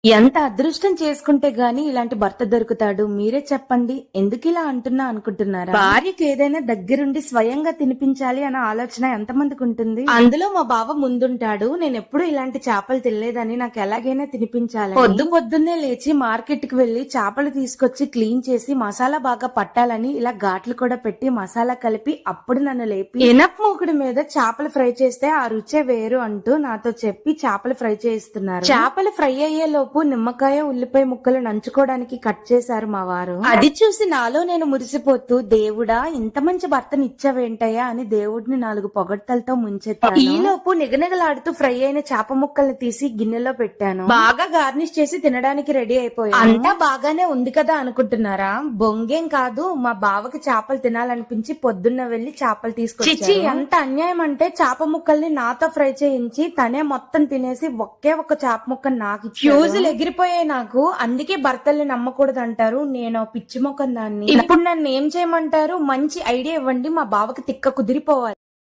ఎంత అదృష్టం చేసుకుంటే గాని ఇలాంటి భర్త దొరుకుతాడు. మీరే చెప్పండి. ఎందుకిలా అంటున్నా అనుకుంటున్నారా? భార్యకి ఏదైనా దగ్గరుండి స్వయంగా తినిపించాలి అన్న ఆలోచన ఎంతమందికి ఉంటుంది? అందులో మా బావ ముందుంటాడు. నేనెప్పుడు ఇలాంటి చేపలు తినలేదని నాకు ఎలాగైనా తినిపించాలి. పొద్దున్నే లేచి మార్కెట్ కి వెళ్లి చేపలు తీసుకొచ్చి క్లీన్ చేసి మసాలా బాగా పట్టాలని ఇలా ఘాట్లు కూడా పెట్టి మసాలా కలిపి అప్పుడు నన్ను లేపి ఎనప్ మూకుడు మీద చేపలు ఫ్రై చేస్తే ఆ రుచే వేరు అంటూ నాతో చెప్పి చేపలు ఫ్రై చేయిస్తున్నారు. చేపలు ఫ్రై అయ్యే లోపు నిమ్మకాయ ఉల్లిపాయ ముక్కలు నంచుకోవడానికి కట్ చేశారు మా వారు. అది చూసి నాలో నేను మురిసిపోతూ దేవుడా ఇంత మంచి భర్తని ఇచ్చావేంటయ్యా అని దేవుడిని 4 పొగడ్తలతో ముంచెత్తాను. ఈ లోపు నిగనిగలాడుతూ ఫ్రై అయిన చేప ముక్కల్ని తీసి గిన్నెలో పెట్టాను. బాగా గార్నిష్ చేసి తినడానికి రెడీ అయిపోయాను. అంతా బాగానే ఉంది కదా అనుకుంటున్నారా? బొంగేం కాదు, మా బావకి చేపలు తినాలనిపించి పొద్దున్న వెళ్లి చేపలు తీసుకొచ్చి ఎంత అన్యాయం అంటే చేప ముక్కల్ని నాతో ఫ్రై చేయించి తనే మొత్తం తినేసి ఒకే ఒక చేప ముక్క నాకు ఫ్యూజులు ఎగిరిపోయాయి నాకు. అందుకే భర్తల్ని నమ్మకూడదు అంటారు. నేను పిచ్చి మొక్కం దాన్ని. ఇప్పుడు నన్ను ఏం చేయమంటారు? మంచి ఐడియా ఇవ్వండి, మా బావకి తిక్క కుదిరిపోవాలి.